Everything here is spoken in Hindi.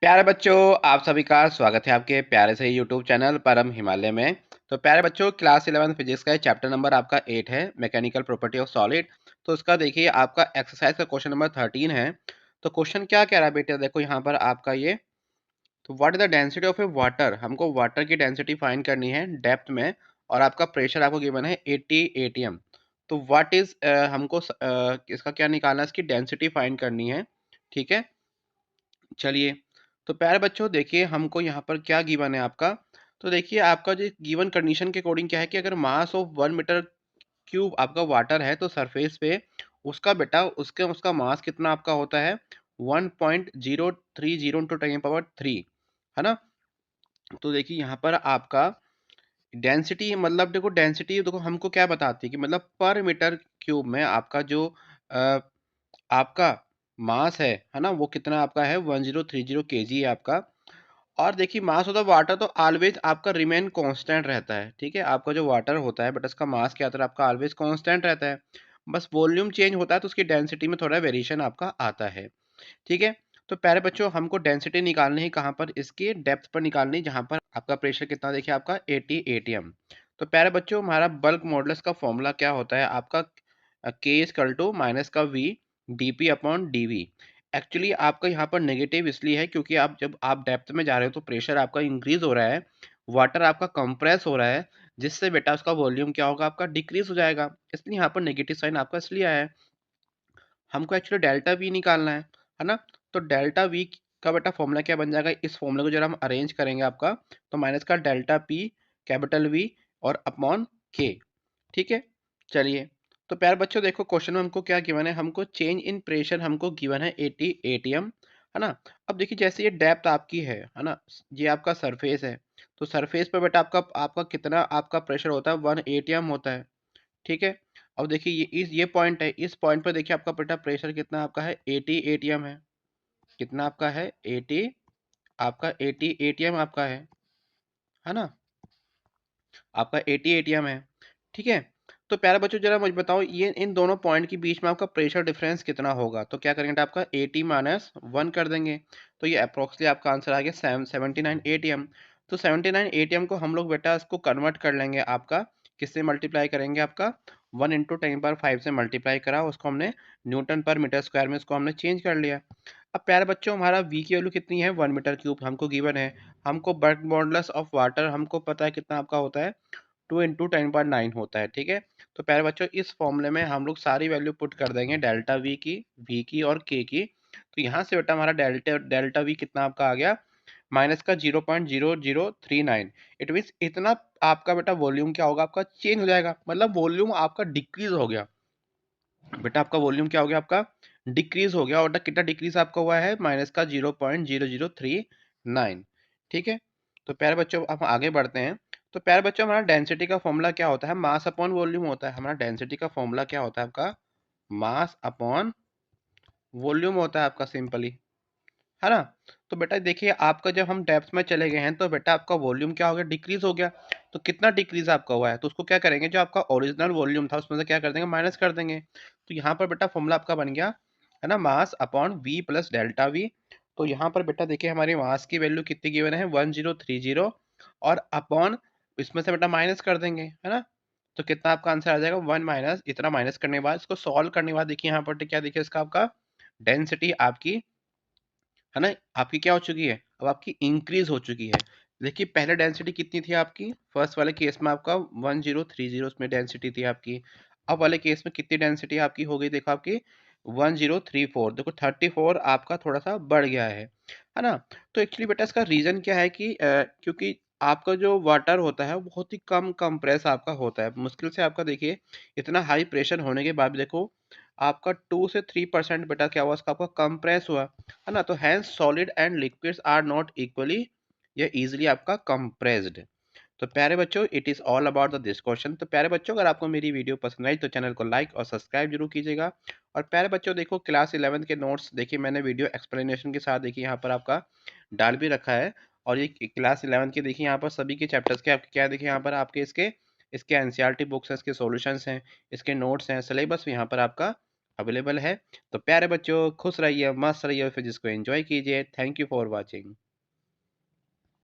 प्यारे बच्चों, आप सभी का स्वागत है आपके प्यारे से यूट्यूब चैनल परम हिमालय में। तो प्यारे बच्चों, क्लास 11 फिजिक्स का चैप्टर नंबर आपका 8 है, मैकेनिकल प्रॉपर्टी ऑफ सॉलिड। तो उसका देखिए आपका एक्सरसाइज का क्वेश्चन नंबर 13 है। तो क्वेश्चन क्या कह रहा है बेटा, देखो यहाँ पर आपका ये। तो what is the density of A water, हमको वाटर की डेंसिटी फाइंड करनी है डेप्थ में। और आपका प्रेशर आपको गिवन है 80 एटीएम। तो व्हाट इज हमको इसका क्या निकालना है, इसकी डेंसिटी फाइंड करनी है। ठीक है, चलिए। तो प्यारे बच्चों देखिए हमको यहाँ पर क्या गिवन है आपका। तो देखिए आपका जो गिवन कंडीशन के अकॉर्डिंग क्या है कि अगर मास ऑफ 1 मीटर क्यूब आपका वाटर है तो सरफेस पे उसका बेटा उसके उसका मास कितना आपका होता है 1.030 इंटू 10 पावर 3, है ना। तो देखिए यहाँ पर आपका डेंसिटी, मतलब देखो डेंसिटी देखो हमको क्या बताती है कि मतलब पर मीटर क्यूब में आपका जो अ, आपका मास है ना, वो कितना आपका है 1030 kg है आपका। और देखिए मास ऑफ द वाटर तो ऑलवेज आपका रिमेन कांस्टेंट रहता है। ठीक है, आपका जो वाटर होता है बट उसका मास क्या होता है आपका ऑलवेज कांस्टेंट रहता है। बस वॉल्यूम चेंज होता है तो उसकी डेंसिटी में थोड़ा वेरिएशन आपका आता है। ठीक है। तो प्यारे बच्चों हमको डेंसिटी निकालनी है कहाँ पर, इसकी डेप्थ पर निकालनी, जहाँ पर आपका प्रेशर कितना देखिए आपका 80 एटीएम। तो प्यारे बच्चों हमारा बल्क मॉडुलस का फॉर्मूला क्या होता है आपका, के इक्वल टू माइनस का V D P upon D V. Actually आपका यहाँ पर नेगेटिव इसलिए है क्योंकि आप जब आप डेप्थ में जा रहे हो तो प्रेशर आपका इंक्रीज हो रहा है, वाटर आपका कंप्रेस हो रहा है, जिससे बेटा उसका वॉल्यूम क्या होगा आपका डिक्रीज हो जाएगा, इसलिए यहाँ पर नेगेटिव साइन आपका इसलिए आया है। हमको एक्चुअली डेल्टा वी निकालना है ना। तो डेल्टा वी का बेटा फॉर्मूला क्या बन जाएगा, इस फॉर्मूले को जरा हम अरेंज करेंगे आपका। तो माइनस का डेल्टा पी कैपिटल वी और अपॉन के। ठीक है, चलिए। तो प्यारे बच्चों देखो क्वेश्चन में हमको क्या गिवन है, हमको चेंज इन प्रेशर हमको गिवन है 80 एटीएम, है ना। अब देखिए जैसे ये डेप्थ आपकी है ना, ये आपका सरफेस है। तो सरफेस पर बेटा आपका आपका कितना आपका प्रेशर होता है 1 एटीएम होता है। ठीक है। अब देखिए ये पॉइंट है, इस पॉइंट पर देखिए आपका बेटा प्रेशर कितना आपका है 80 एटीएम है। कितना आपका है 80, आपका 80 एटीएम आपका है ना, आपका 80 एटीएम है। ठीक है। तो प्यारे बच्चों जरा मुझे बताओ ये इन दोनों पॉइंट के बीच में आपका प्रेशर डिफरेंस कितना होगा। तो क्या करेंगे आपका 80 माइनस 1 कर देंगे। तो ये अप्रोक्सली आपका आंसर आ गया 79 एटीएम। तो 79 एटीएम को हम लोग बेटा इसको कन्वर्ट कर लेंगे आपका, किससे मल्टीप्लाई करेंगे आपका 1 इंटू 10 पावर 5 से मल्टीप्लाई करा, उसको हमने न्यूटन पर मीटर स्क्वायर में उसको हमने चेंज कर लिया। अब प्यारे बच्चों हमारा v की वैल्यू कितनी है 1 मीटर क्यूब हमको गिवन है। हमको बल्क मॉडुलस ऑफ वाटर हमको पता है कितना आपका होता है 2 इंटू 10 पावर 9 होता है। ठीक है। तो प्यारे बच्चों इस फॉर्मूले में हम लोग सारी वैल्यू पुट कर देंगे, डेल्टा वी की और के की। तो यहाँ से बेटा हमारा डेल्टा डेल्टा वी कितना आपका आ गया माइनस का 0.0039। इट मीन्स इतना आपका बेटा वॉल्यूम क्या होगा आपका चेंज हो जाएगा, मतलब वॉल्यूम आपका डिक्रीज हो गया। बेटा आपका वॉल्यूम क्या हो गया आपका डिक्रीज हो गया, और कितना डिक्रीज आपका हुआ है माइनस का 0.0039। ठीक है। तो प्यारे बच्चों अब आगे बढ़ते हैं। तो प्यारे बच्चों हमारा डेंसिटी का फॉर्मूला क्या होता है, मास अपॉन वॉल्यूम होता है। हमारा डेंसिटी का फॉर्मूला क्या होता है आपका, मास अपॉन वॉल्यूम होता है आपका, सिंपली, है ना। तो बेटा देखिए आपका जब हम डेप्थ में चले गए हैं तो बेटा आपका वॉल्यूम क्या हो गया डिक्रीज हो गया। तो कितना डिक्रीज आपका हुआ है, तो उसको क्या करेंगे, जो आपका ओरिजिनल वॉल्यूम था उसमें से क्या कर देंगे माइनस कर देंगे। तो यहाँ पर बेटा फॉर्मूला आपका बन गया, है ना, mass upon V plus delta V. तो यहाँ पर बेटा देखिए हमारी मास की वैल्यू कितनी गिवन है 1030, और अपॉन इसमें से बेटा माइनस कर देंगे, है ना। तो कितना आपका आंसर आ जाएगा 1 माइनस इतना, माइनस करने के बाद इसको सॉल्व करने के बाद देखिए यहाँ पर क्या देखिए इसका आपका डेंसिटी आपकी, है ना, आपकी क्या हो चुकी है अब आपकी इंक्रीज हो चुकी है। देखिए पहले डेंसिटी कितनी थी आपकी, फर्स्ट वाले केस में आपका 1030 उसमें डेंसिटी थी आपकी। अब वाले केस में कितनी डेंसिटी आपकी हो गई, देखो आपकी 1034, देखो 34 आपका थोड़ा सा बढ़ गया है ना। तो एक्चुअली बेटा इसका रीजन क्या है कि क्योंकि आपका जो वाटर होता है वो बहुत ही कम कंप्रेस आपका होता है, मुश्किल से आपका देखिए इतना हाई प्रेशर होने के बाद देखो आपका 2 से 3% बेटा क्या हुआ इसका आपका कंप्रेस हुआ, है ना। तो hence solid and liquids are not equally या इजीली आपका कंप्रेस्ड। तो प्यारे बच्चों it is all about the this question. तो प्यारे बच्चों अगर आपको मेरी वीडियो पसंद आई तो चैनल को लाइक और सब्सक्राइब जरूर कीजिएगा। और प्यारे बच्चों देखो क्लास 11 के नोट्स देखिए मैंने वीडियो एक्सप्लेनेशन के साथ देखिए यहाँ पर आपका डाल भी रखा है। और ये क्लास 11 के देखिए यहाँ पर सभी के चैप्टर्स के आपके क्या देखिए यहाँ पर आपके इसके इसके एनसीईआरटी बुक्स हैं, इसके सॉल्यूशंस हैं, इसके नोट्स हैं, सिलेबस यहाँ पर आपका अवेलेबल है। तो प्यारे बच्चों खुश रहिए, मस्त रहिए, फिजिक्स को एंजॉय कीजिए। Thank you for watching.